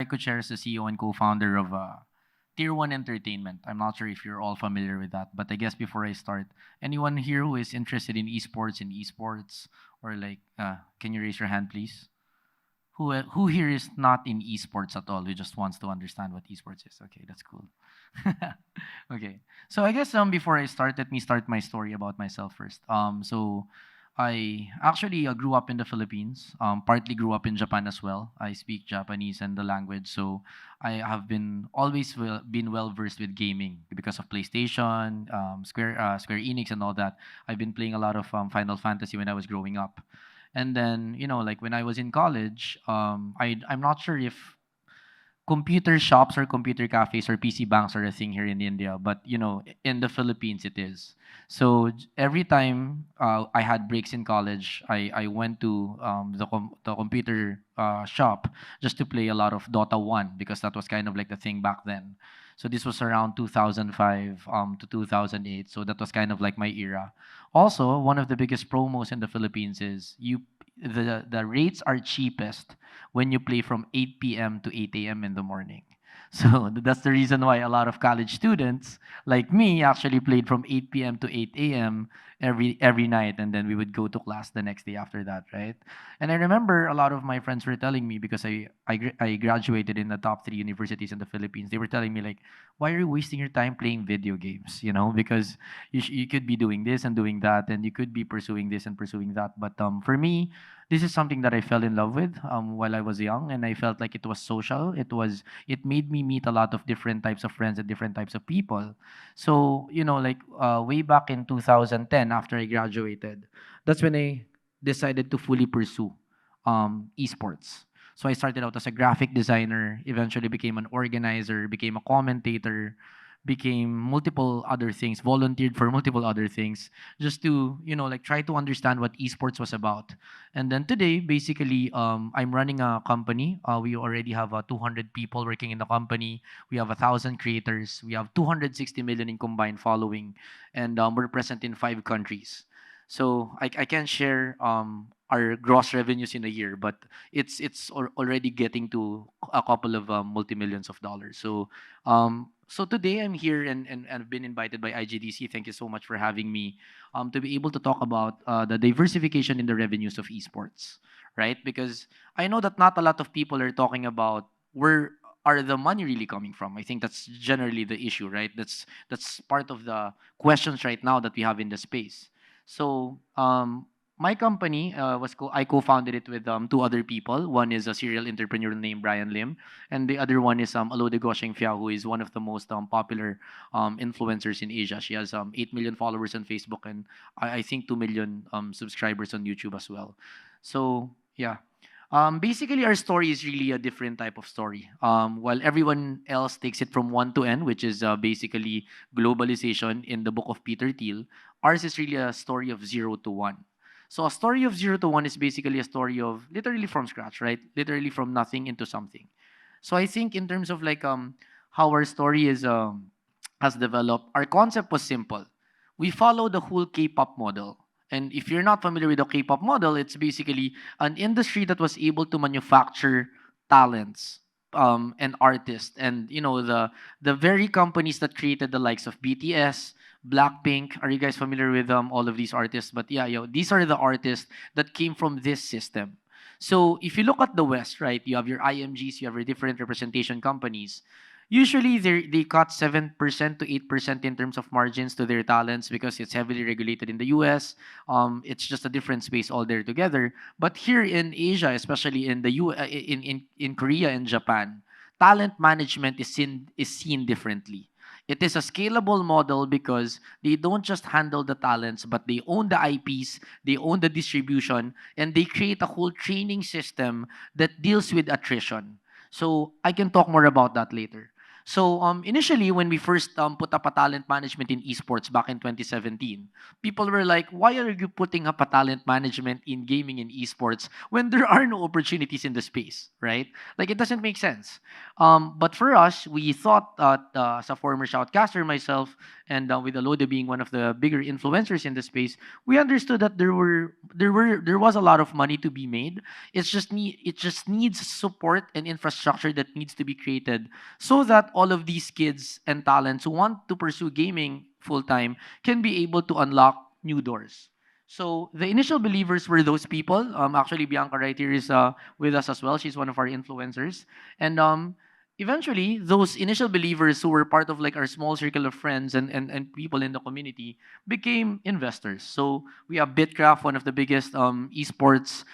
Gutierrez, the CEO and co-founder of Tier 1 Entertainment. I'm not sure if you're all familiar with that, but I guess before I start, anyone here who is interested in esports, or like, can you raise your hand, please? Who here is not in esports at all? Who just wants to understand what esports is? Okay, that's cool. Okay, so I guess before I start, let me start my story about myself first. So I actually grew up in the Philippines. Partly grew up in Japan as well. I speak Japanese and the language, so I have been always been well versed with gaming because of PlayStation, Square Enix, and all that. I've been playing a lot of Final Fantasy when I was growing up. And then, like when I was in college, I'm not sure if computer shops or computer cafes or PC banks are a thing here in India, but in the Philippines it is. So every time I had breaks in college, I went to the computer shop just to play a lot of Dota 1 because that was kind of like the thing back then. So this was around 2005 to 2008. So that was kind of like my era. Also, one of the biggest promos in the Philippines is the rates are cheapest when you play from 8 p.m. to 8 a.m. in the morning. So that's the reason why a lot of college students like me actually played from 8 p.m. to 8 a.m. every night, and then we would go to class the next day after that, right? And I remember a lot of my friends were telling me because I graduated in the top 3 universities in the Philippines. They were telling me like, why are you wasting your time playing video games? Because you could be doing this and doing that, and you could be pursuing this and pursuing that. But for me, this is something that I fell in love with while I was young, and I felt like it was social. It made me meet a lot of different types of friends and different types of people. So like way back in 2010, after I graduated, that's when I decided to fully pursue esports. So I started out as a graphic designer, eventually became an organizer, became a commentator, became multiple other things, volunteered for multiple other things, just to like try to understand what esports was about. And then today, basically, I'm running a company. We already have 200 people working in the company. We have 1,000 creators. We have 260 million in combined following, and we're present in 5 countries. So I can share our gross revenues in a year, but already getting to a couple of multi-millions of dollars. So today I'm here and I've been invited by IGDC. Thank you so much for having me to be able to talk about the diversification in the revenues of esports, right? Because I know that not a lot of people are talking about where are the money really coming from. I think that's generally the issue, right? That's part of the questions right now that we have in the space. So my company I co-founded it with two other people. One is a serial entrepreneur named Brian Lim, and the other one is Alode Gosheng Fiao, who is one of the most popular influencers in Asia. She has 8 million followers on Facebook, and I think 2 million subscribers on YouTube as well. So yeah. Basically, our story is really a different type of story. While everyone else takes it from 1 to N, which is basically globalization in the book of Peter Thiel, ours is really a story of 0 to 1. So a story of 0 to 1 is basically a story of literally from scratch, right? Literally from nothing into something. So I think in terms of like how our story is has developed, our concept was simple. We follow the whole K-pop model. And if you're not familiar with the K-pop model, it's basically an industry that was able to manufacture talents and artists, and the very companies that created the likes of BTS, Blackpink. Are you guys familiar with all of these artists? But yeah, these are the artists that came from this system. So if you look at the West, right, you have your IMGs, you have your different representation companies. Usually they cut 7% to 8% in terms of margins to their talents because it's heavily regulated in the US. It's just a different space all there together. But here in Asia, especially in the in Korea and Japan, talent management is seen differently. It is a scalable model because they don't just handle the talents, but they own the IPs, they own the distribution, and they create a whole training system that deals with attrition. So I can talk more about that later. So initially, when we first put up a talent management in esports back in 2017, people were like, "Why are you putting up a talent management in gaming and esports when there are no opportunities in the space?" Right? Like it doesn't make sense. But for us, we thought as a former shoutcaster myself, and with Aloda being one of the bigger influencers in the space, we understood that there was a lot of money to be made. It just needs support and infrastructure that needs to be created so that all of these kids and talents who want to pursue gaming full time can be able to unlock new doors. So the initial believers were those people. Actually, Bianca right here is with us as well. She's one of our influencers, and eventually those initial believers who were part of like our small circle of friends and people in the community became investors. So we have Bitcraft, one of the biggest esports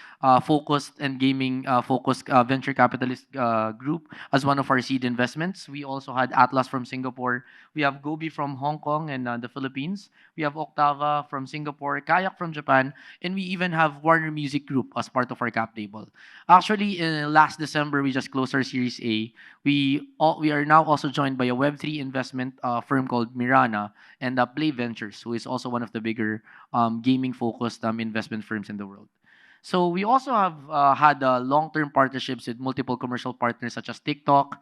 focused and gaming focused venture capitalist group, as one of our seed investments. We also had Atlas from Singapore. We have Gobi from Hong Kong and the Philippines. We have Octava from Singapore, Kayak from Japan, and we even have Warner Music Group as part of our cap table. Actually, last December, we just closed our Series A. We are now also joined by a Web3 investment firm called Mirana and Play Ventures, who is also one of the bigger gaming-focused investment firms in the world. So we also have had long-term partnerships with multiple commercial partners such as TikTok,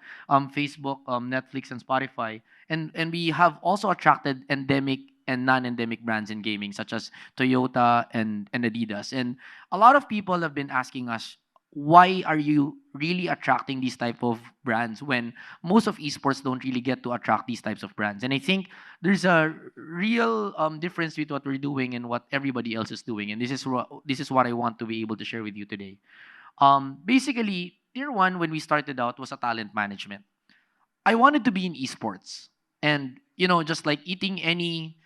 Facebook, Netflix, and Spotify. And we have also attracted endemic and non-endemic brands in gaming such as Toyota and Adidas. And a lot of people have been asking us, why are you really attracting these type of brands when most of esports don't really get to attract these types of brands? And I think there's a real difference with what we're doing and what everybody else is doing. And this is what I want to be able to share with you today. Basically, tier one when we started out was a talent management. I wanted to be in esports, and just like eating any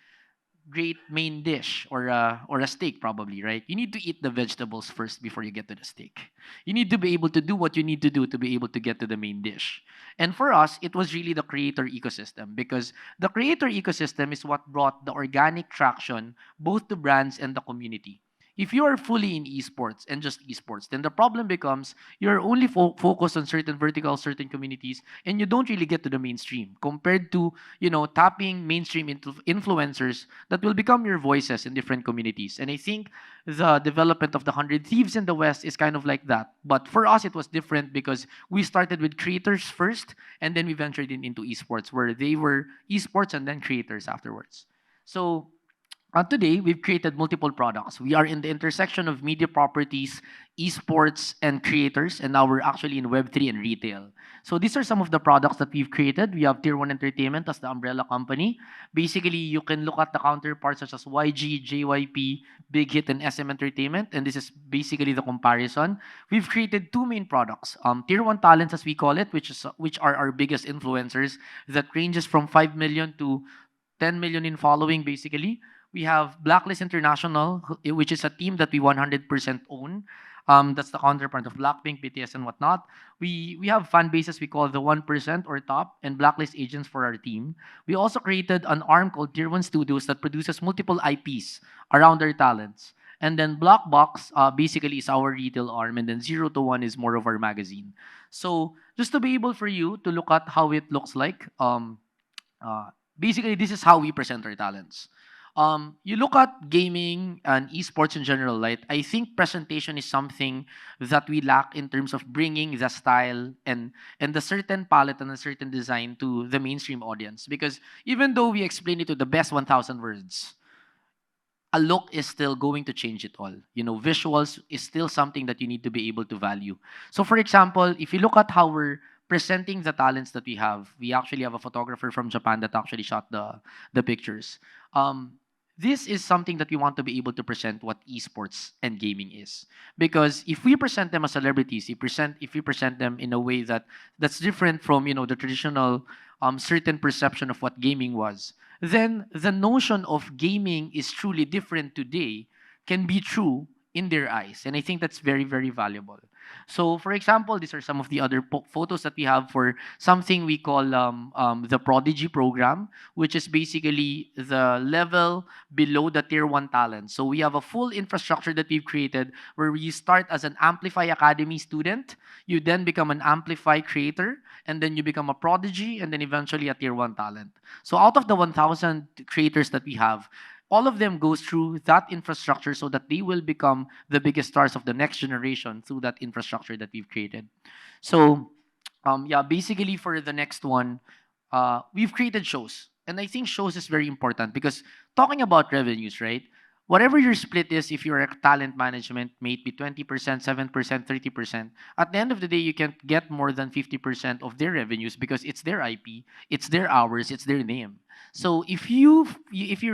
great main dish or a steak probably, right? You need to eat the vegetables first before you get to the steak. You need to be able to do what you need to do to be able to get to the main dish. And for us, it was really the creator ecosystem, because the creator ecosystem is what brought the organic traction both to brands and the community. If you are fully in esports and just esports, then the problem becomes you're only focused on certain verticals, certain communities, and you don't really get to the mainstream compared to, tapping mainstream influencers that will become your voices in different communities. And I think the development of the 100 Thieves in the West is kind of like that. But for us, it was different because we started with creators first, and then we ventured into esports, where they were esports and then creators afterwards. So today, we've created multiple products. We are in the intersection of media properties, esports, and creators, and now we're actually in Web3 and retail. So these are some of the products that we've created. We have Tier 1 Entertainment as the umbrella company. Basically, you can look at the counterparts such as YG, JYP, Big Hit, and SM Entertainment, and this is basically the comparison. We've created two main products. Tier 1 Talents, as we call it, which are our biggest influencers, that ranges from 5 million to 10 million in following, basically. We have Blacklist International, which is a team that we 100% own. That's the counterpart of Blackpink, BTS, and whatnot. We have fan bases we call the 1% or top, and Blacklist agents for our team. We also created an arm called Tier 1 Studios that produces multiple IPs around our talents. And then Blockbox basically is our retail arm, and then 0 to 1 is more of our magazine. So just to be able for you to look at how it looks like, basically this is how we present our talents. You look at gaming and esports in general, right? I think presentation is something that we lack in terms of bringing the style and the certain palette and a certain design to the mainstream audience. Because even though we explain it to the best 1,000 words, a look is still going to change it all. Visuals is still something that you need to be able to value. So, for example, if you look at how we're presenting the talents that we actually have a photographer from Japan that actually shot the pictures. This is something that we want to be able to present what esports and gaming is. Because if we present them as celebrities, if we present them in a way that's different from the traditional certain perception of what gaming was, then the notion of gaming is truly different today can be true in their eyes. And I think that's very, very valuable. So, for example, these are some of the other photos that we have for something we call the Prodigy program, which is basically the level below the Tier 1 talent. So, we have a full infrastructure that we've created where you start as an Amplify Academy student, you then become an Amplify creator, and then you become a Prodigy, and then eventually a Tier 1 talent. So, out of the 1,000 creators that we have, all of them goes through that infrastructure so that they will become the biggest stars of the next generation through that infrastructure that we've created. So, basically for the next one, we've created shows. And I think shows is very important because talking about revenues, right? Whatever your split is, if you're a talent management, may it be 20%, 7%, 30%, at the end of the day, you can't get more than 50% of their revenues because it's their IP, it's their hours, it's their name. So if you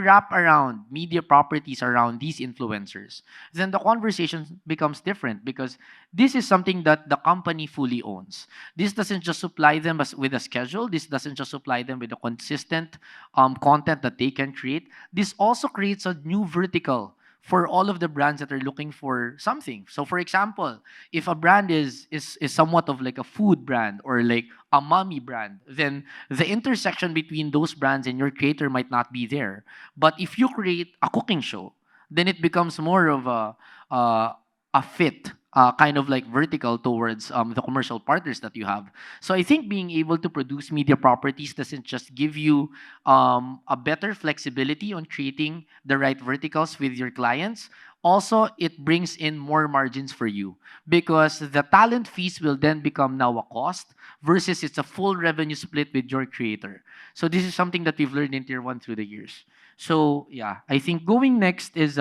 wrap around media properties around these influencers, then the conversation becomes different because this is something that the company fully owns. This doesn't just supply them with a schedule. This doesn't just supply them with a consistent content that they can create. This also creates a new vertical for all of the brands that are looking for something. So for example, if a brand is somewhat of like a food brand or like a mommy brand, then the intersection between those brands and your creator might not be there. But if you create a cooking show, then it becomes more of a fit kind of like vertical towards the commercial partners that you have. So I think being able to produce media properties doesn't just give you a better flexibility on creating the right verticals with your clients. Also, it brings in more margins for you because the talent fees will then become now a cost versus it's a full revenue split with your creator. So this is something that we've learned in Tier 1 through the years. So yeah, I think going next is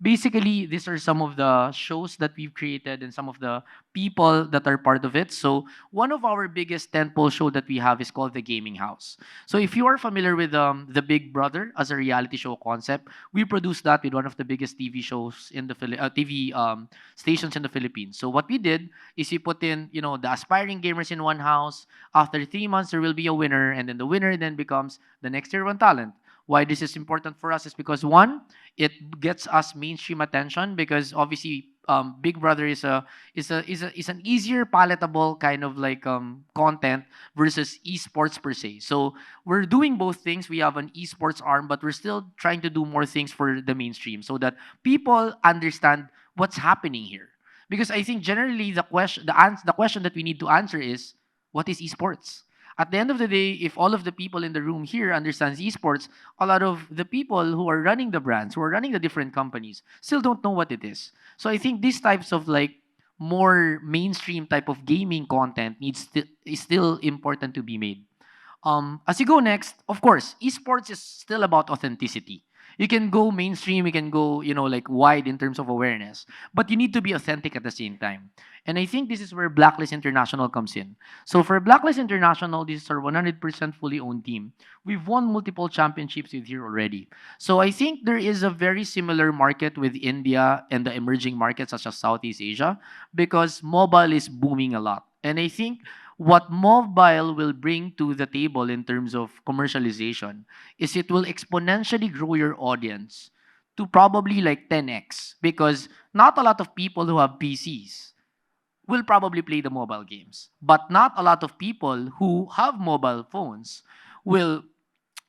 basically these are some of the shows that we've created and some of the people that are part of it. So one of our biggest tentpole show that we have is called The Gaming House. So if you are familiar with the Big Brother as a reality show concept, we produced that with one of the biggest TV shows in the TV stations in the Philippines. So what we did is we put in the aspiring gamers in one house. After 3 months, there will be a winner, and then the winner then becomes the next Tier 1 talent. Why this is important for us is because one, it gets us mainstream attention because obviously Big Brother is an easier palatable kind of like content versus esports per se. So we're doing both things. We have an esports arm, but we're still trying to do more things for the mainstream so that people understand what's happening here. Because I think generally the question that we need to answer is what is esports? At the end of the day, if all of the people in the room here understands esports, a lot of the people who are running the brands, who are running the different companies, still don't know what it is. So I think these types of like more mainstream type of gaming content is still important to be made. As you go next, of course, esports is still about authenticity. You can go mainstream, you can go, like wide in terms of awareness, but you need to be authentic at the same time. And I think this is where Blacklist International comes in. So for Blacklist International, this is our 100% fully owned team. We've won multiple championships with here already. So I think there is a very similar market with India and the emerging markets such as Southeast Asia because mobile is booming a lot. And I think what mobile will bring to the table in terms of commercialization is it will exponentially grow your audience to probably like 10x because not a lot of people who have PCs will probably play the mobile games, but not a lot of people who have mobile phones will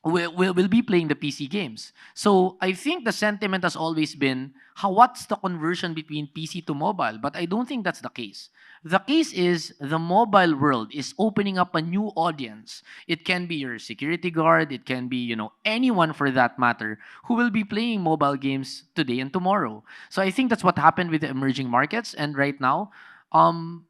will be playing the PC games. So I think the sentiment has always been what's the conversion between PC to mobile? But I don't think that's the case. The case is the mobile world is opening up a new audience. It can be your security guard, it can be, anyone for that matter who will be playing mobile games today and tomorrow. So I think that's what happened with the emerging markets and right now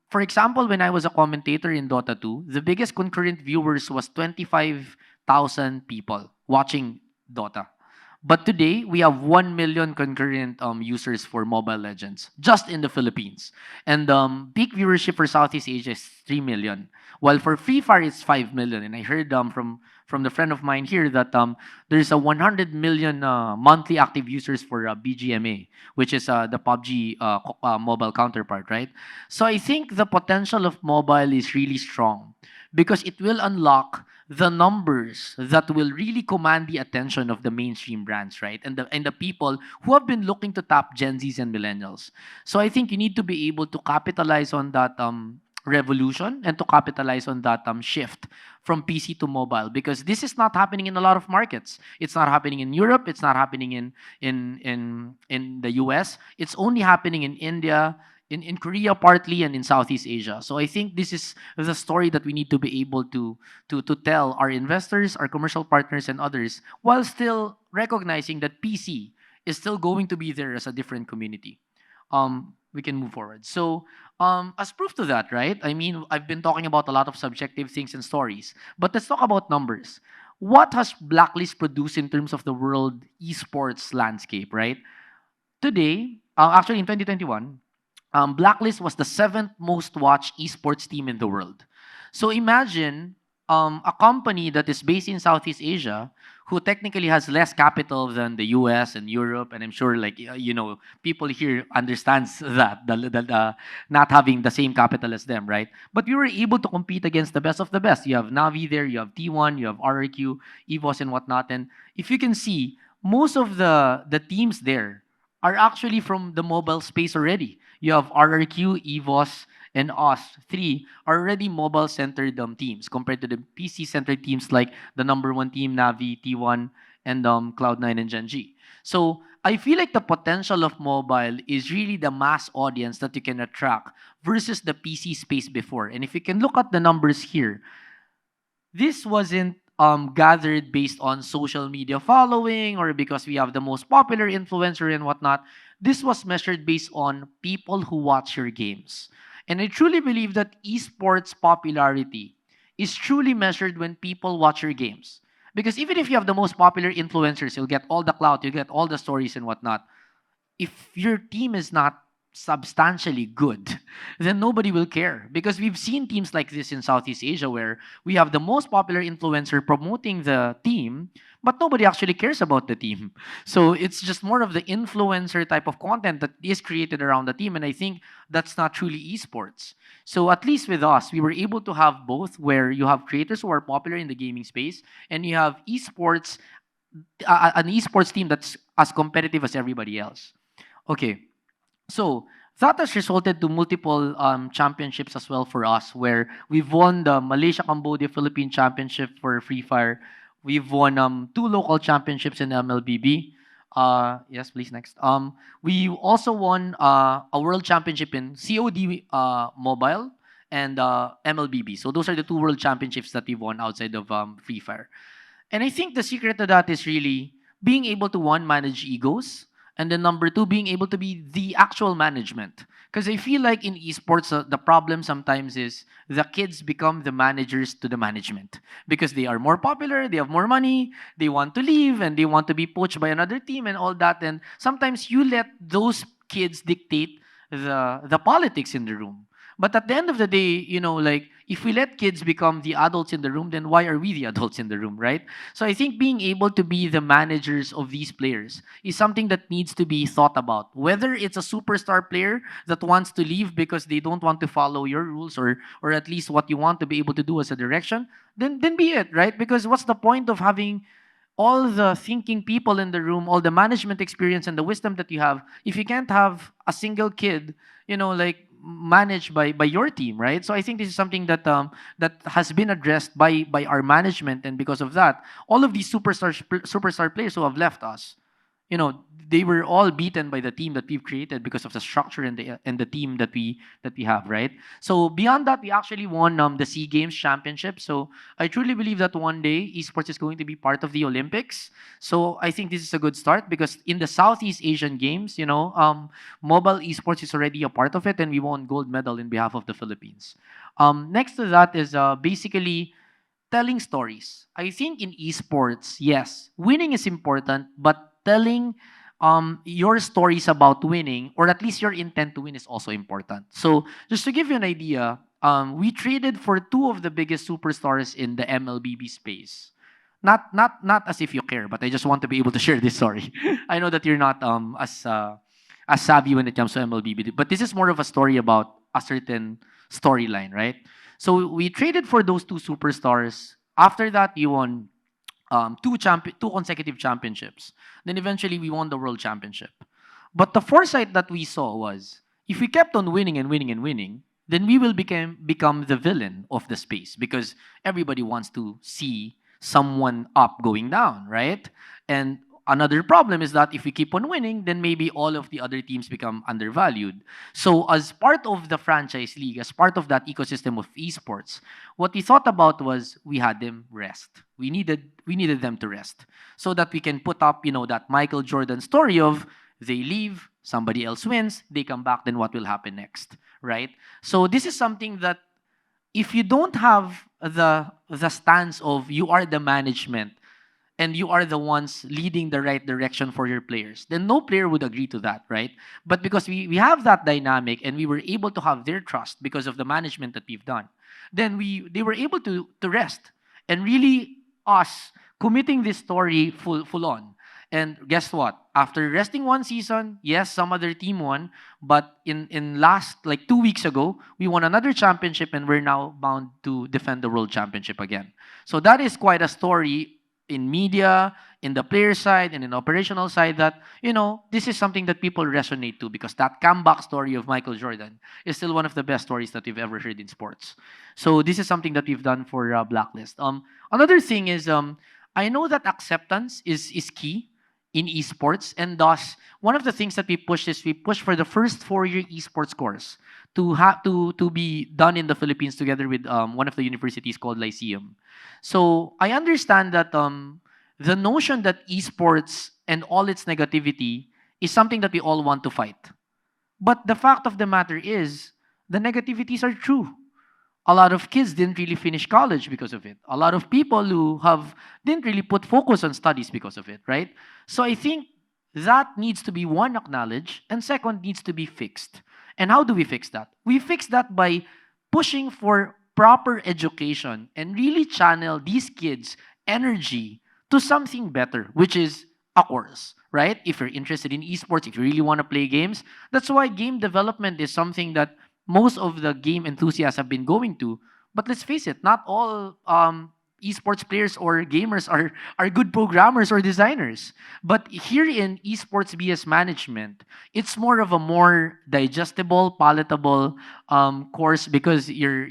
for example, when I was a commentator in Dota 2, the biggest concurrent viewers was 25,000 people watching Dota. But today, we have 1 million concurrent users for Mobile Legends, just in the Philippines. And peak viewership for Southeast Asia is 3 million. While for Free Fire, it's 5 million. And I heard from the friend of mine here that there's a 100 million monthly active users for BGMA, which is the PUBG mobile counterpart, right? So I think the potential of mobile is really strong because it will unlock the numbers that will really command the attention of the mainstream brands, right? And the people who have been looking to tap Gen Zs and millennials. So I think you need to be able to capitalize on that revolution and to capitalize on that shift from PC to mobile because this is not happening in a lot of markets. It's not happening in Europe. It's not happening in the US. It's only happening in India, in Korea partly, and in Southeast Asia. So I think this is the story that we need to be able to tell our investors, our commercial partners, and others, while still recognizing that PC is still going to be there as a different community. We can move forward. So as proof to that, right? I mean, I've been talking about a lot of subjective things and stories, but let's talk about numbers. what has Blacklist produced in terms of the world esports landscape, right? Today, actually in 2021, Blacklist was the seventh most watched esports team in the world. So imagine a company that is based in Southeast Asia who technically has less capital than the US and Europe, and I'm sure like people here understands that not having the same capital as them, right? But we were able to compete against the best of the best. You have Navi there, you have T1, you have RRQ, EVOS, and whatnot. And if you can see, most of the teams there are actually from the mobile space already. You have RRQ, EVOS, and us. Three are already mobile-centered teams compared to the PC-centered teams like the number one team, Navi, T1, and Cloud9 and Gen G. So I feel like the potential of mobile is really the mass audience that you can attract versus the PC space before. And if you can look at the numbers here, this wasn't gathered based on social media following or because we have the most popular influencer and whatnot. This was measured based on people who watch your games. And I truly believe that esports popularity is truly measured when people watch your games. Because even if you have the most popular influencers, you'll get all the clout, you'll get all the stories and whatnot. If your team is not substantially good, then nobody will care. Because we've seen teams like this in Southeast Asia where we have the most popular influencer promoting the team, but nobody actually cares about the team. So it's just more of the influencer type of content that is created around the team. And I think that's not truly esports. So at least with us, we were able to have both where you have creators who are popular in the gaming space and you have esports, an esports team that's as competitive as everybody else. Okay, so that has resulted to multiple championships as well for us, where we've won the Malaysia Cambodia Philippine Championship for Free Fire. We've won two local championships in MLBB. Yes, please next. We also won a world championship in COD Mobile and MLBB. So those are the two world championships that we've won outside of Free Fire. And I think the secret to that is really being able to one, manage egos, and then number two, being able to be the actual management. Because I feel like in esports, the problem sometimes is the kids become the managers to the management because they are more popular, they have more money, they want to leave, and they want to be poached by another team and all that. And sometimes you let those kids dictate the politics in the room. But at the end of the day, like if we let kids become the adults in the room, then why are we the adults in the room, right? So I think being able to be the managers of these players is something that needs to be thought about. Whether it's a superstar player that wants to leave because they don't want to follow your rules or at least what you want to be able to do as a direction, then be it, right? Because what's the point of having all the thinking people in the room, all the management experience and the wisdom that you have, if you can't have a single kid, like managed by your team, right? So I think this is something that has been addressed by our management, and because of that, all of these superstar players who have left us, they were all beaten by the team that we've created because of the structure and the team that we have, right? So beyond that, we actually won the SEA Games Championship. So I truly believe that one day esports is going to be part of the Olympics. So I think this is a good start because in the Southeast Asian Games, mobile esports is already a part of it, and we won gold medal in behalf of the Philippines. Next to that is basically telling stories. I think in esports, yes, winning is important, but telling your stories about winning, or at least your intent to win, is also important. So just to give you an idea, we traded for two of the biggest superstars in the MLBB space. Not as if you care, but I just want to be able to share this story. I know that you're not as savvy when it comes to MLBB, but this is more of a story about a certain storyline, right? So we traded for those two superstars. After that, we won two consecutive championships. Then eventually we won the world championship. But the foresight that we saw was if we kept on winning and winning and winning, then we will become the villain of the space because everybody wants to see someone up going down, right? And another problem is that if we keep on winning, then maybe all of the other teams become undervalued. So as part of the franchise league, as part of that ecosystem of esports, what we thought about was we had them rest. We needed them to rest so that we can put up, that Michael Jordan story of they leave, somebody else wins, they come back, then what will happen next, right? So this is something that if you don't have the stance of you are the management and you are the ones leading the right direction for your players, then no player would agree to that, right? But because we have that dynamic and we were able to have their trust because of the management that we've done, then they were able to rest and really us committing this story full on. And guess what? After resting one season, yes, some other team won, but in last like 2 weeks ago, we won another championship and we're now bound to defend the world championship again. So that is quite a story in media, in the player side, and in the operational side that, this is something that people resonate to because that comeback story of Michael Jordan is still one of the best stories that we've ever heard in sports. So this is something that we've done for Blacklist. Another thing is, I know that acceptance is key in esports, and thus one of the things that we push for the first 4-year esports course to have to be done in the Philippines together with one of the universities called Lyceum. So I understand that the notion that esports and all its negativity is something that we all want to fight. But the fact of the matter is, the negativities are true. A lot of kids didn't really finish college because of it. A lot of people who have didn't really put focus on studies because of it, right? So I think that needs to be one acknowledged and second needs to be fixed. And how do we fix that? We fix that by pushing for proper education and really channel these kids' energy to something better, which is a course, right? If you're interested in esports, if you really want to play games, that's why game development is something that most of the game enthusiasts have been going to. But let's face it, not all esports players or gamers are good programmers or designers. But here in esports BS management, it's more of a more digestible, palatable course because you're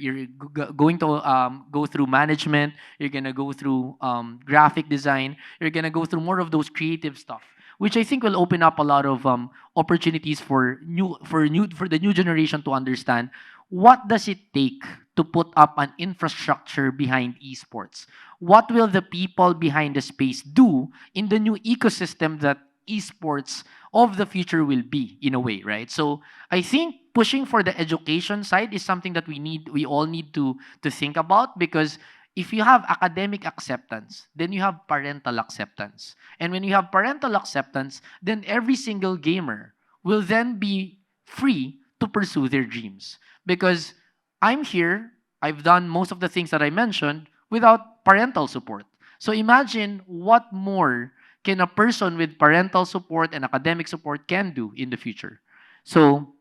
going to go through management, you're gonna go through graphic design, you're gonna go through more of those creative stuff, which I think will open up a lot of opportunities for the new generation to understand what does it take to put up an infrastructure behind esports. What will the people behind the space do in the new ecosystem that esports of the future will be in a way, right? So I think pushing for the education side is something that we all need to think about because if you have academic acceptance, then you have parental acceptance. And when you have parental acceptance, then every single gamer will then be free to pursue their dreams. Because I'm here, I've done most of the things that I mentioned without parental support. So imagine what more can a person with parental support and academic support can do in the future. So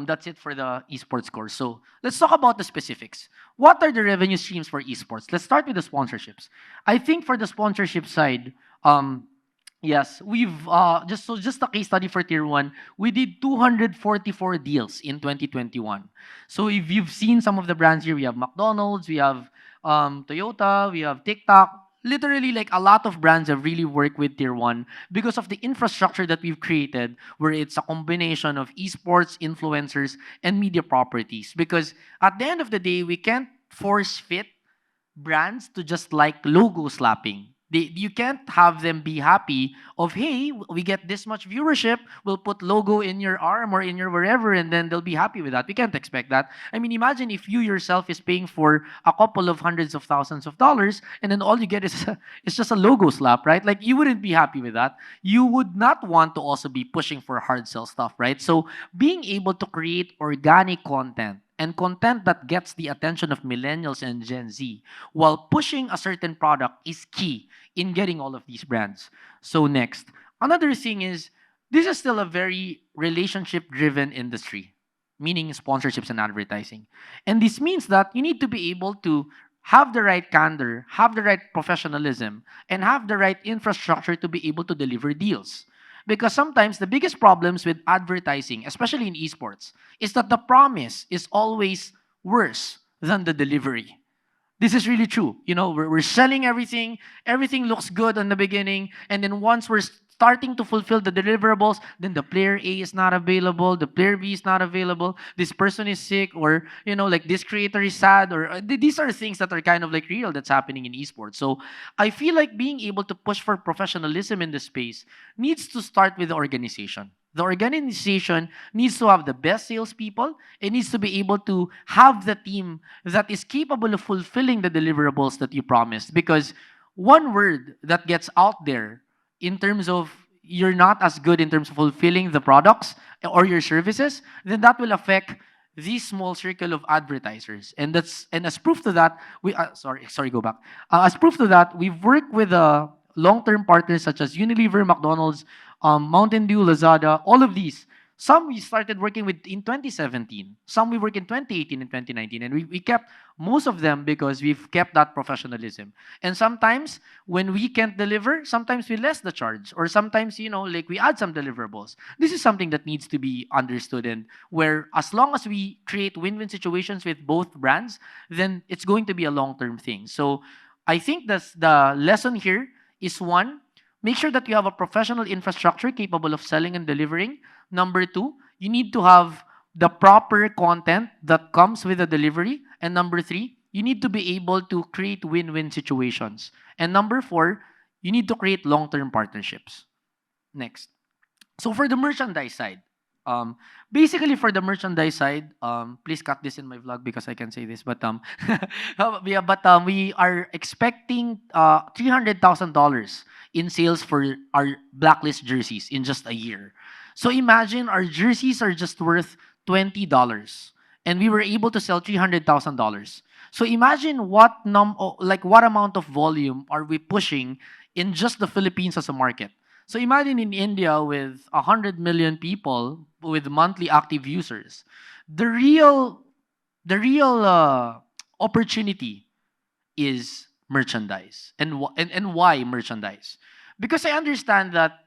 that's it for the esports course. So let's talk about the specifics. What are the revenue streams for esports? Let's start with the sponsorships. I think for the sponsorship side, yes, we've just a case study for Tier 1, we did 244 deals in 2021. So if you've seen some of the brands here, we have McDonald's, we have Toyota, we have TikTok. Literally, like a lot of brands have really worked with Tier 1 because of the infrastructure that we've created, where it's a combination of esports, influencers, and media properties. Because at the end of the day, we can't force fit brands to just like logo slapping. You can't have them be happy of, hey, we get this much viewership, we'll put logo in your arm or in your wherever, and then they'll be happy with that. We can't expect that. I mean, imagine if you yourself is paying for a couple of hundreds of thousands of dollars, and then all you get is it's just a logo slap, right? Like, you wouldn't be happy with that. You would not want to also be pushing for hard sell stuff, right? So being able to create organic content and content that gets the attention of millennials and Gen Z while pushing a certain product is key in getting all of these brands. So next, another thing is this is still a very relationship-driven industry, meaning sponsorships and advertising. And this means that you need to be able to have the right candor, have the right professionalism, and have the right infrastructure to be able to deliver deals. Because sometimes the biggest problems with advertising, especially in esports, is that the promise is always worse than the delivery. This is really true. We're selling everything. Everything looks good in the beginning. And then once we're starting to fulfill the deliverables, then the player A is not available. The player B is not available. This person is sick, or, like this creator is sad, or these are things that are kind of like real that's happening in esports. So I feel like being able to push for professionalism in the space needs to start with the organization. The organization needs to have the best salespeople. It needs to be able to have the team that is capable of fulfilling the deliverables that you promised. Because one word that gets out there in terms of you're not as good in terms of fulfilling the products or your services, then that will affect this small circle of advertisers. And as proof to that, go back. As proof to that, we've worked with long-term partners such as Unilever, McDonald's, Mountain Dew, Lazada, all of these. Some we started working with in 2017. Some we work in 2018 and 2019. And we kept most of them because we've kept that professionalism. And sometimes when we can't deliver, sometimes we less the charge. Or sometimes, like we add some deliverables. This is something that needs to be understood, and where as long as we create win-win situations with both brands, then it's going to be a long-term thing. So I think the lesson here is one, make sure that you have a professional infrastructure capable of selling and delivering. Number two, you need to have the proper content that comes with the delivery. And number three, you need to be able to create win-win situations. And number four, you need to create long-term partnerships. Next. So for the merchandise side, basically for the merchandise side, please cut this in my vlog because I can say this, but yeah, but we are expecting $300,000 in sales for our blacklist jerseys in just a year. So imagine our jerseys are just worth $20, and we were able to sell $300,000. So imagine what amount of volume are we pushing in just the Philippines as a market. So imagine in India with 100 million people with monthly active users, the real opportunity is merchandise. And why merchandise? Because I understand that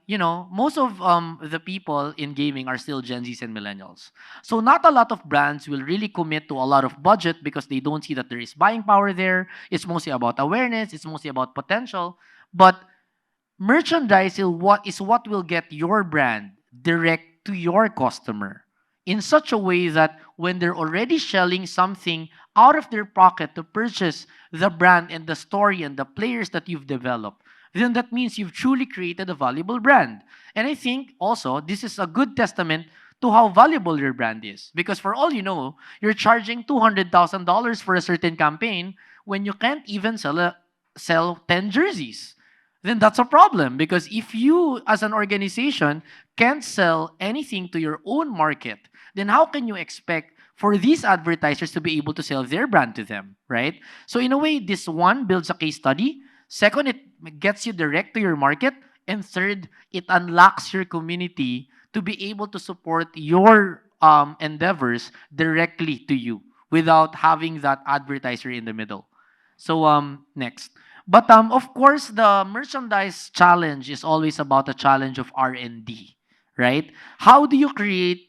most of the people in gaming are still Gen Zs and millennials. So not a lot of brands will really commit to a lot of budget because they don't see that there is buying power there. It's mostly about awareness. It's mostly about potential. But merchandise is what will get your brand direct to your customer in such a way that when they're already shelling something out of their pocket to purchase the brand and the story and the players that you've developed, then that means you've truly created a valuable brand. And I think also this is a good testament to how valuable your brand is. Because for all you know, you're charging $200,000 for a certain campaign when you can't even sell 10 jerseys. Then that's a problem, because if you as an organization can't sell anything to your own market, then how can you expect for these advertisers to be able to sell their brand to them, right? So in a way, this one builds a case study. Second, it gets you direct to your market. And third, it unlocks your community to be able to support your endeavors directly to you without having that advertiser in the middle. So next. But of course, the merchandise challenge is always about a challenge of R&D, right? How do you create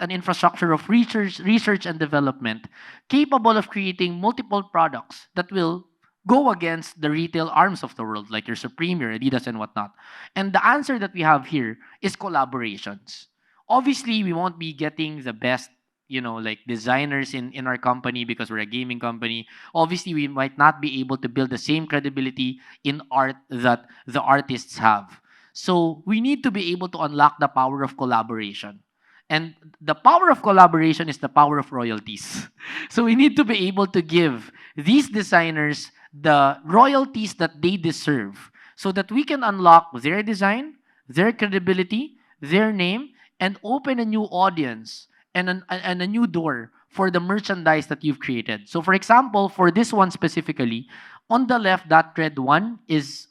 an infrastructure of research and development capable of creating multiple products that will go against the retail arms of the world, like your Supreme, your Adidas, and whatnot? And the answer that we have here is collaborations. Obviously, we won't be getting the best, like designers in our company because we're a gaming company. Obviously, we might not be able to build the same credibility in art that the artists have. So we need to be able to unlock the power of collaboration. And the power of collaboration is the power of royalties. So we need to be able to give these designers the royalties that they deserve so that we can unlock their design, their credibility, their name, and open a new audience and a new door for the merchandise that you've created. So for example, for this one specifically, on the left, that red one is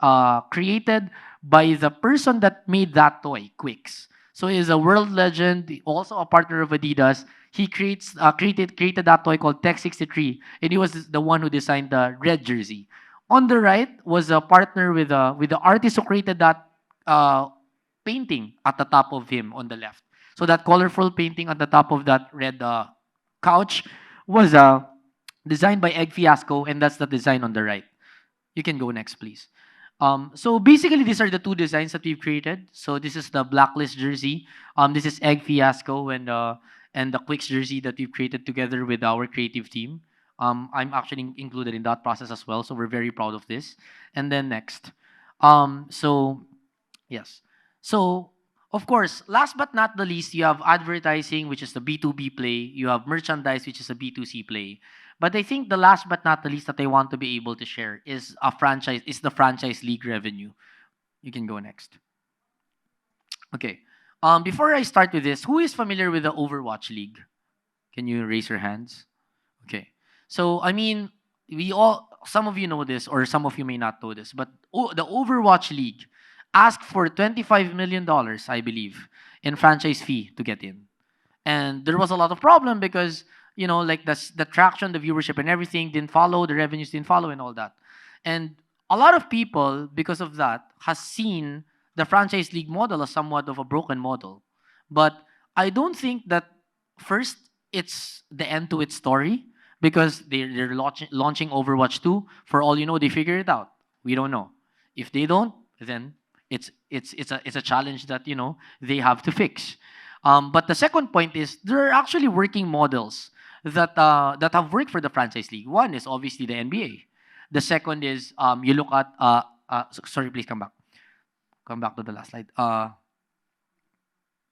created by the person that made that toy, Quicks. So he's a world legend, also a partner of Adidas. He created that toy called Tech 63, and he was the one who designed the red jersey. On the right was a partner with the artist who created that painting at the top of him on the left. So that colorful painting at the top of that red couch was designed by Egg Fiasco, and that's the design on the right. You can go next, please. So basically, these are the two designs that we've created. So this is the Blacklist jersey. This is Egg Fiasco and the Quicks jersey that we've created together with our creative team. I'm actually included in that process as well, so we're very proud of this. And then next. So yes. So Of course, last but not the least, you have advertising, which is the B2B play. You have merchandise, which is a B2C play. But I think the last but not the least that I want to be able to share is the franchise league revenue. You can go next. Okay. Before I start with this, who is familiar with the Overwatch League? Can you raise your hands? Okay. So, I mean, some of you know this, or some of you may not know this, but the Overwatch League asked for $25 million, I believe, in franchise fee to get in. And there was a lot of problem because, like the traction, the viewership, and everything didn't follow, the revenues didn't follow, and all that. And a lot of people, because of that, has seen the franchise league model as somewhat of a broken model. But I don't think that first it's the end to its story, because they're launching Overwatch 2. For all you know, they figure it out. We don't know. If they don't, then it's a challenge that they have to fix. But the second point is there are actually working models that have worked for the franchise league. One is obviously the NBA. The second is you look at sorry, please come back. Come back to the last slide.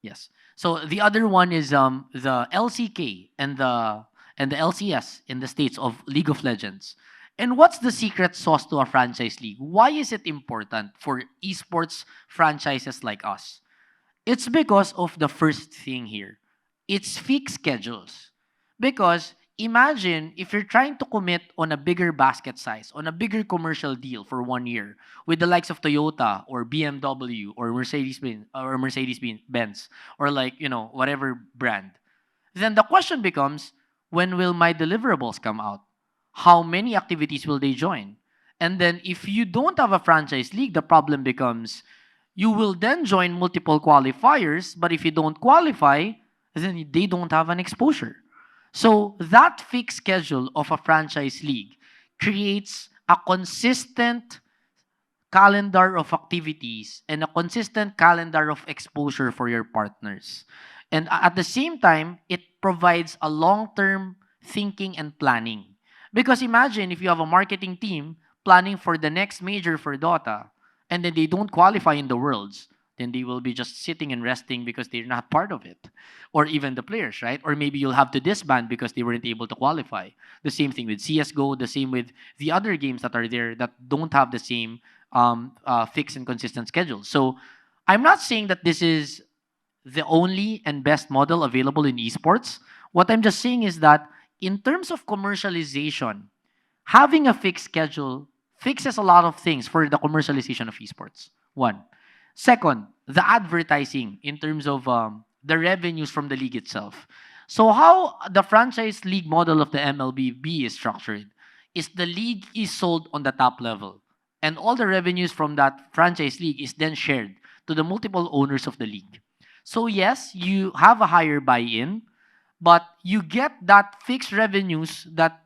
Yes. So the other one is the LCK and the LCS in the states of League of Legends. And what's the secret sauce to a franchise league? Why is it important for esports franchises like us? It's because of the first thing here. It's fixed schedules. Because imagine if you're trying to commit on a bigger basket size, on a bigger commercial deal for 1 year with the likes of Toyota or BMW or Mercedes Benz or whatever brand. Then the question becomes, when will my deliverables come out? How many activities will they join? And then if you don't have a franchise league, the problem becomes you will then join multiple qualifiers, but if you don't qualify, then they don't have an exposure. So that fixed schedule of a franchise league creates a consistent calendar of activities and a consistent calendar of exposure for your partners. And at the same time, it provides a long-term thinking and planning. Because imagine if you have a marketing team planning for the next major for Dota, and then they don't qualify in the Worlds, then they will be just sitting and resting because they're not part of it. Or even the players, right? Or maybe you'll have to disband because they weren't able to qualify. The same thing with CSGO, the same with the other games that are there that don't have the same fixed and consistent schedule. So I'm not saying that this is the only and best model available in esports. What I'm just saying is that in terms of commercialization, having a fixed schedule fixes a lot of things for the commercialization of esports. One. Second, the advertising in terms of the revenues from the league itself. So how the franchise league model of the MLBB is structured is the league is sold on the top level. And all the revenues from that franchise league is then shared to the multiple owners of the league. So yes, you have a higher buy-in, but you get that fixed revenues that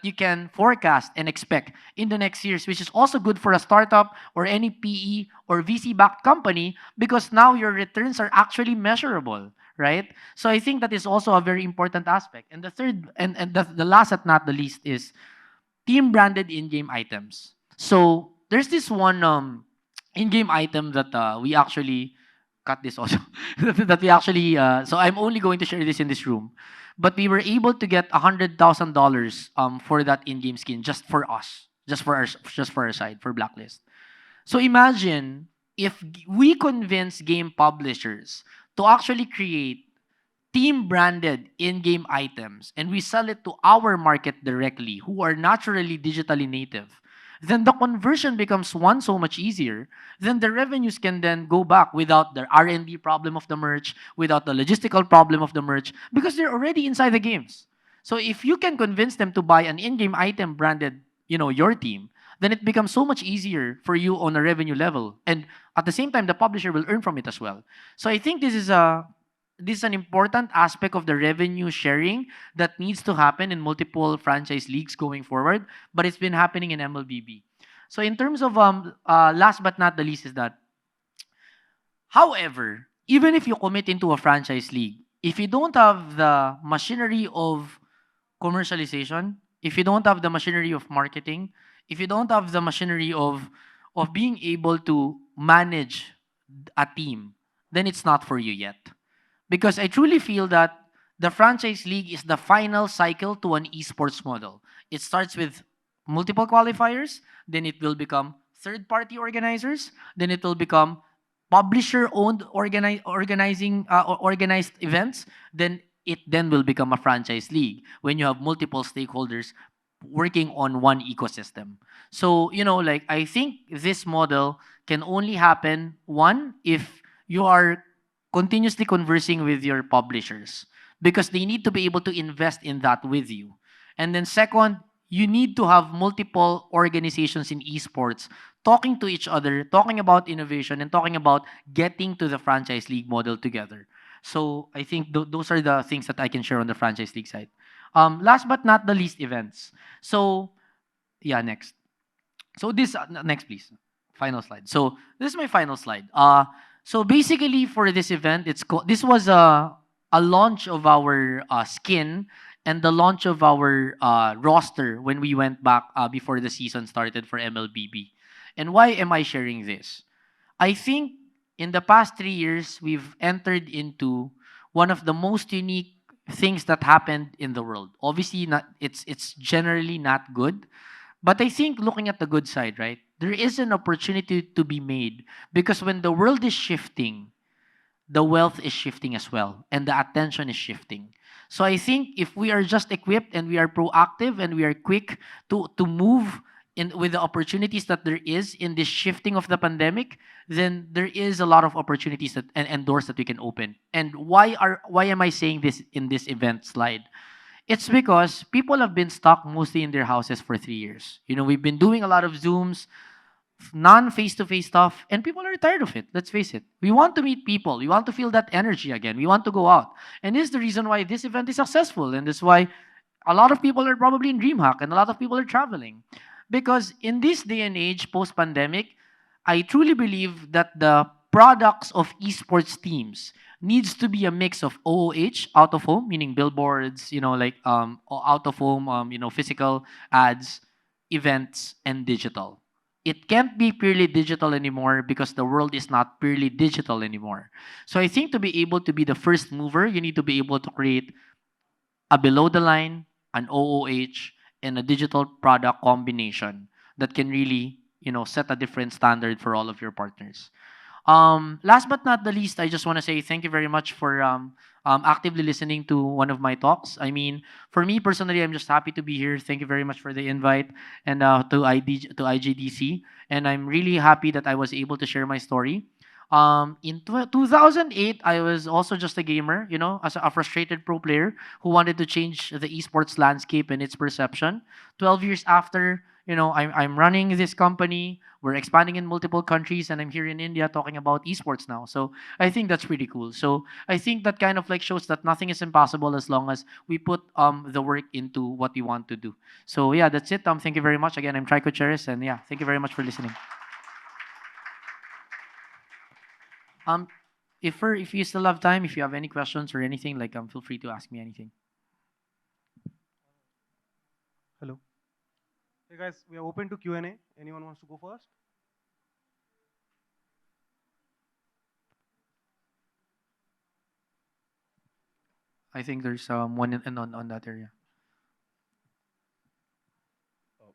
you can forecast and expect in the next years, which is also good for a startup or any PE or VC-backed company because now your returns are actually measurable, right? So I think that is also a very important aspect. And the third, and the last but not the least is team-branded in-game items. So there's this one in-game item that we actually cut this also that we actually so I'm only going to share this in this room, but we were able to get $100,000 for that in-game skin just for us, just for our side for Blacklist. So imagine if we convince game publishers to actually create team branded in-game items and we sell it to our market directly who are naturally digitally native, then the conversion becomes one so much easier. Then the revenues can then go back without the R&D problem of the merch, without the logistical problem of the merch, because they're already inside the games. So if you can convince them to buy an in-game item branded, your team, then it becomes so much easier for you on a revenue level. And at the same time, the publisher will earn from it as well. So I think this is an important aspect of the revenue sharing that needs to happen in multiple franchise leagues going forward, but it's been happening in MLBB. So in terms of last but not the least is that, however, even if you commit into a franchise league, if you don't have the machinery of commercialization, if you don't have the machinery of marketing, if you don't have the machinery of being able to manage a team then it's not for you yet. Because I truly feel that the franchise league is the final cycle to an esports model. It starts with multiple qualifiers, then it will become third party organizers, then it will become publisher owned organized events, then it then will become a franchise league when you have multiple stakeholders working on one ecosystem. So, like I think this model can only happen one if you are continuously conversing with your publishers because they need to be able to invest in that with you. And then second, you need to have multiple organizations in esports talking to each other, talking about innovation, and talking about getting to the franchise league model together. So I think those are the things that I can share on the franchise league side. Last but not the least, events. So yeah, next. So this next, please. Final slide. So this is my final slide. So basically for this event, this was a launch of our skin and the launch of our roster when we went back before the season started for MLBB. And why am I sharing this? I think in the past 3 years, we've entered into one of the most unique things that happened in the world. Obviously, not it's generally not good, but I think looking at the good side, right? There is an opportunity to be made because when the world is shifting, the wealth is shifting as well and the attention is shifting. So I think if we are just equipped and we are proactive and we are quick to move in with the opportunities that there is in this shifting of the pandemic, then there is a lot of opportunities and doors that we can open. And why am I saying this in this event slide? It's because people have been stuck mostly in their houses for 3 years. We've been doing a lot of Zooms, non face to face stuff, and people are tired of it. Let's face it. We want to meet people. We want to feel that energy again. We want to go out. And this is the reason why this event is successful. And this is why a lot of people are probably in DreamHack and a lot of people are traveling. Because in this day and age, post pandemic, I truly believe that the products of esports teams needs to be a mix of OOH, out of home, meaning billboards, like out of home, physical ads, events, and digital. It can't be purely digital anymore because the world is not purely digital anymore. So I think to be able to be the first mover, you need to be able to create a below the line, an OOH, and a digital product combination that can really, set a different standard for all of your partners. Last but not the least, I just want to say thank you very much for actively listening to one of my talks. I mean, for me personally, I'm just happy to be here. Thank you very much for the invite and to IGDC. And I'm really happy that I was able to share my story. In 2008, I was also just a gamer, as a frustrated pro player who wanted to change the esports landscape and its perception. 12 years after, I'm running this company. We're expanding in multiple countries, and I'm here in India talking about esports now. So I think that's pretty cool. So I think that kind of like shows that nothing is impossible as long as we put the work into what we want to do. So yeah, that's it. Thank you very much. Again, I'm Tryke Gutierrez, and yeah, thank you very much for listening. Um, if you still have time, if you have any questions or anything, like feel free to ask me anything. Hello. Hey guys, we are open to Q&A. Anyone wants to go first? I think there's one on that area. Oh,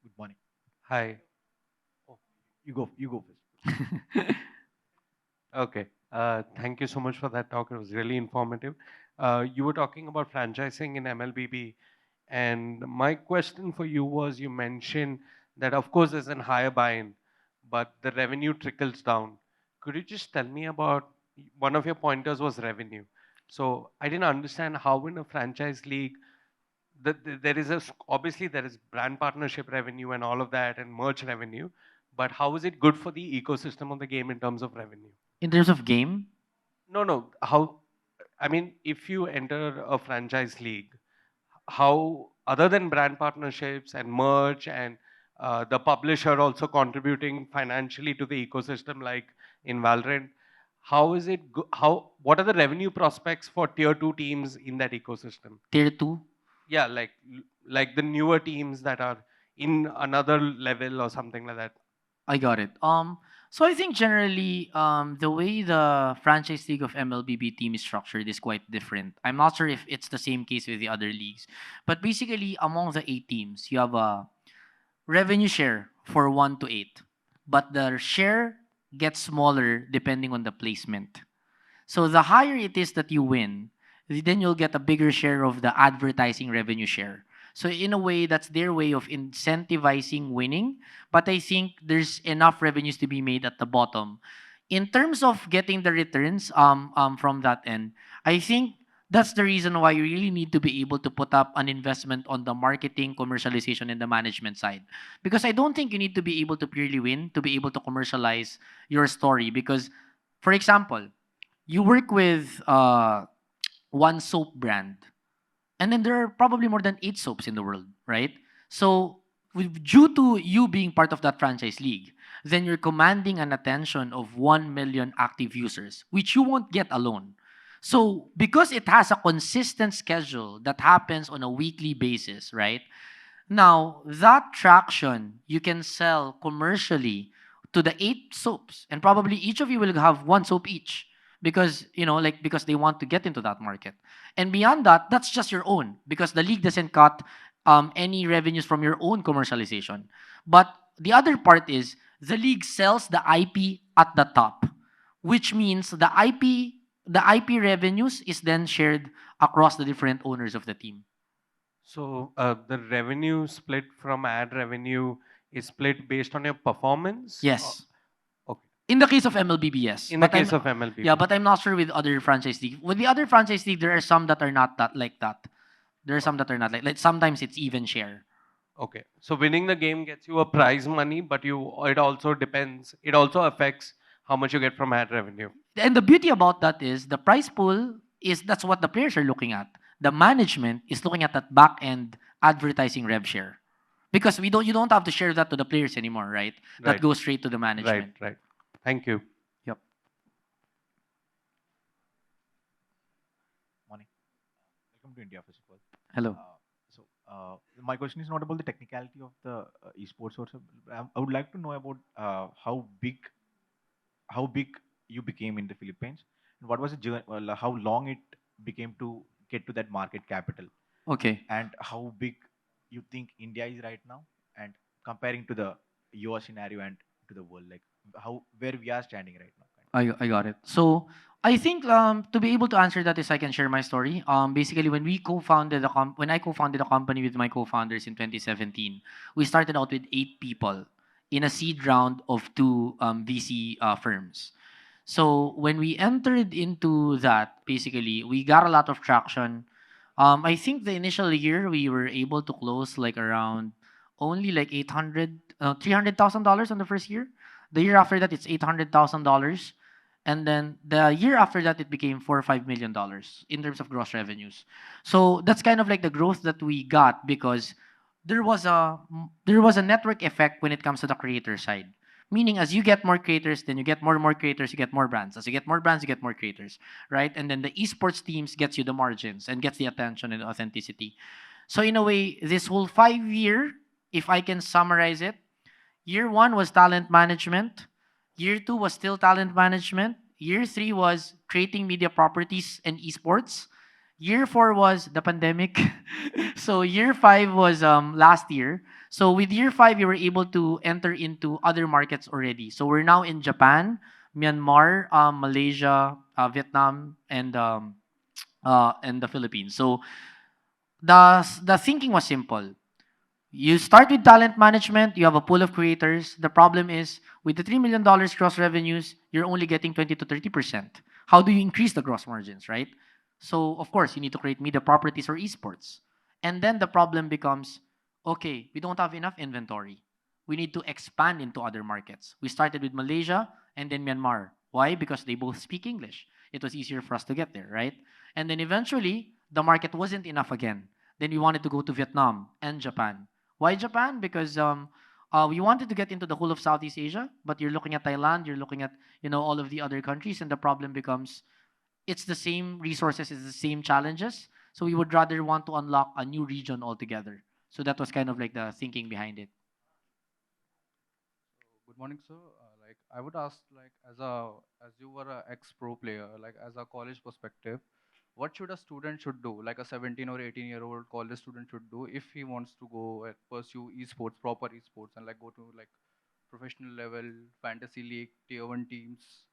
good morning. Hi. Oh, you go first. Okay. Thank you so much for that talk. It was really informative. You were talking about franchising in MLBB, and my question for you was, you mentioned that of course there's a higher buy-in, but the revenue trickles down. Could you just tell me about, one of your pointers was revenue. So I didn't understand how in a franchise league there is obviously there is brand partnership revenue and all of that and merch revenue, but how is it good for the ecosystem of the game in terms of revenue? In terms of game, No, how, I mean, if you enter a franchise league, how, other than brand partnerships and merch and the publisher also contributing financially to the ecosystem, like in Valorant, how is it how, what are the revenue prospects for tier 2 teams in that ecosystem? tier two. Yeah, like the newer teams that are in another level or something like that. I got it. So I think generally, the way the franchise league of MLBB team is structured is quite different. I'm not sure if it's the same case with the other leagues, but basically among the 8 teams, you have a revenue share for 1 to 8, but the share gets smaller depending on the placement. So the higher it is that you win, then you'll get a bigger share of the advertising revenue share. So in a way, that's their way of incentivizing winning. But I think there's enough revenues to be made at the bottom. In terms of getting the returns from that end, I think that's the reason why you really need to be able to put up an investment on the marketing, commercialization, and the management side. Because I don't think you need to be able to purely win to be able to commercialize your story. Because, for example, you work with one soap brand, and then there are probably more than 8 soaps in the world, right? So, due to you being part of that franchise league, then you're commanding an attention of 1 million active users, which you won't get alone. So, because it has a consistent schedule that happens on a weekly basis, right? Now, that traction you can sell commercially to the 8 soaps, and probably each of you will have 1 soap each because because they want to get into that market. And beyond that, that's just your own because the league doesn't cut any revenues from your own commercialization. But the other part is the league sells the IP at the top, which means the IP revenues is then shared across the different owners of the team. So the revenue split from ad revenue is split based on your performance? Yes. Okay. In the case of MLBB, yes. In the But case I'm of MLB. yeah, but I'm not sure with other franchise league. With the other franchise league, there are some that are not that like that. There are some that are not like sometimes it's even share. Okay. So winning the game gets you a prize money, but it also depends. It also affects how much you get from ad revenue. And the beauty about that is the prize pool is that's what the players are looking at. The management is looking at that back end advertising rev share. Because you don't have to share that to the players anymore, right? That Right. goes straight to the Right, management. right. Thank you. Yep. Morning. Welcome to India, first of all. Hello. My question is not about the technicality of the esports. Also, I would like to know about how big you became in the Philippines, and what was the journey, how long it became to get to that market capital, Okay. and how big you think India is right now, and comparing to the your scenario and to the world, like where we are standing right now. I got it. So I think to be able to answer that is I can share my story. Basically when I co-founded a company with my co-founders in 2017, we started out with 8 people in a seed round of 2 VC firms. So when we entered into that, basically we got a lot of traction. I think the initial year we were able to close like around only like $300,000 on the first year. The year after that, it's $800,000, and then the year after that, it became $4 or $5 million in terms of gross revenues. So that's kind of like the growth that we got because there was a network effect when it comes to the creator side. Meaning, as you get more creators, then you get more creators, you get more brands. As you get more brands, you get more creators, right? And then the esports teams gets you the margins and gets the attention and authenticity. So in a way, this whole 5 year, if I can summarize it, year one was talent management. Year two was still talent management. Year three was creating media properties and esports. Year four was the pandemic. So year five was last year. So with year five, we were able to enter into other markets already. So we're now in Japan, Myanmar, Malaysia, Vietnam, and the Philippines. So the thinking was simple. You start with talent management, you have a pool of creators. The problem is with the $3 million gross revenues, you're only getting 20 to 30%. How do you increase the gross margins, right? So, of course, you need to create media properties or esports. And then the problem becomes okay, we don't have enough inventory. We need to expand into other markets. We started with Malaysia and then Myanmar. Why? Because they both speak English. It was easier for us to get there, right? And then eventually, the market wasn't enough again. Then we wanted to go to Vietnam and Japan. Why Japan? Because we wanted to get into the whole of Southeast Asia, but you're looking at Thailand, you're looking at all of the other countries, and the problem becomes it's the same resources, it's the same challenges. So we would rather want to unlock a new region altogether. So that was kind of like the thinking behind it. Good morning, sir. I would ask, like, as you were a ex-pro player, like as a college perspective, what should a student should do, like a 17 or 18-year-old college student should do if he wants to go and pursue esports, proper esports, and like go to like professional level, fantasy league, tier one teams,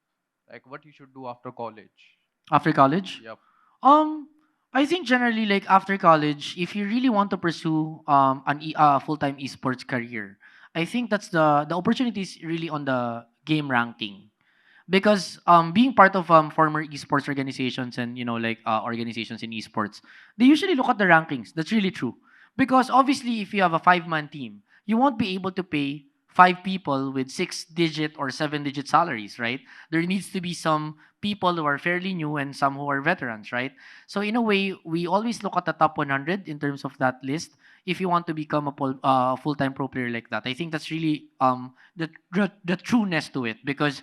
like what he should do after college? After college? Yep. Um, I think generally, like after college, if you really want to pursue full-time esports career, I think that's the opportunity is really on the game ranking, because being part of former esports organizations and like organizations in esports, they usually look at the rankings. That's really true, because obviously if you have a five-man team, you won't be able to pay five people with six-digit or seven-digit salaries, right? There needs to be some people who are fairly new and some who are veterans, right? So in a way, we always look at the top 100 in terms of that list. If you want to become a full-time pro player like that, I think that's really the trueness to it, because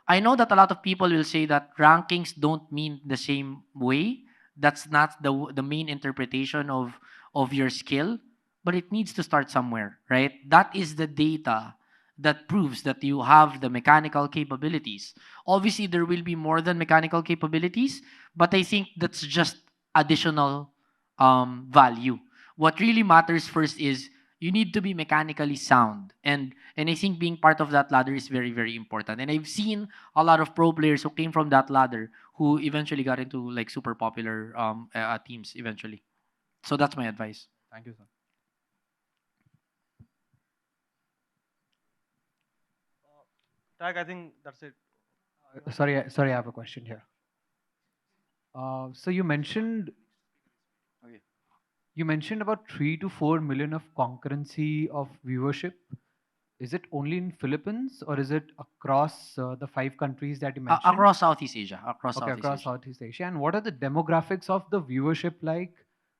I know that a lot of people will say that rankings don't mean the same way. That's not the main interpretation of your skill, but it needs to start somewhere, right? That is the data that proves that you have the mechanical capabilities. Obviously, there will be more than mechanical capabilities, but I think that's just additional value. What really matters first is you need to be mechanically sound, and I think being part of that ladder is very, very important. And I've seen a lot of pro players who came from that ladder who eventually got into like super popular teams eventually. So that's my advice. Thank you, sir. Tag, I think that's it. Sorry, I have a question here. So Okay. you mentioned about 3 to 4 million of concurrency of viewership. Is it only in Philippines or is it across the 5 countries that you mentioned? Across Southeast Asia. Across Okay, Southeast across Asia. Southeast Asia. And what are the demographics of the viewership like?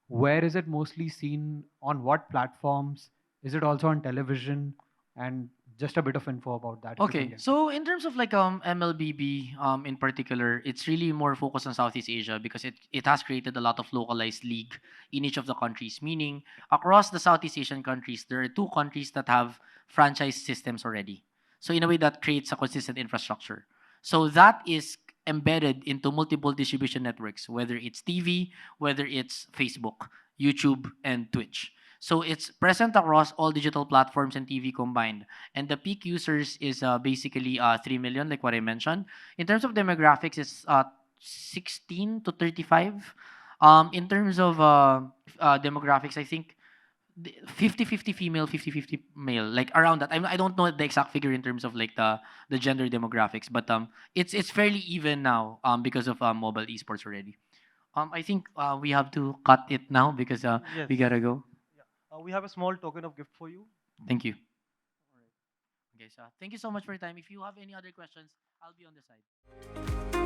Where is it mostly seen? On what platforms? Is it also on television? And just a bit of info about that. If you can Okay, give. so in terms of like MLBB in particular, it's really more focused on Southeast Asia because it has created a lot of localized league in each of the countries. Meaning across the Southeast Asian countries, there are two countries that have franchise systems already. So in a way that creates a consistent infrastructure. So that is embedded into multiple distribution networks, whether it's TV, whether it's Facebook, YouTube, and Twitch. So it's present across all digital platforms and TV combined, and the peak users is basically 3 million, like what I mentioned. In terms of demographics, it's 16 to 35. In terms of demographics, I think 50-50 female, 50-50 male, like around that. I don't know the exact figure in terms of like the gender demographics, but it's fairly even now because of mobile esports already. I think we have to cut it now because Yes. we gotta go. Yeah. We have a small token of gift for you. Thank you. Okay, so thank you so much for your time. If you have any other questions, I'll be on the side.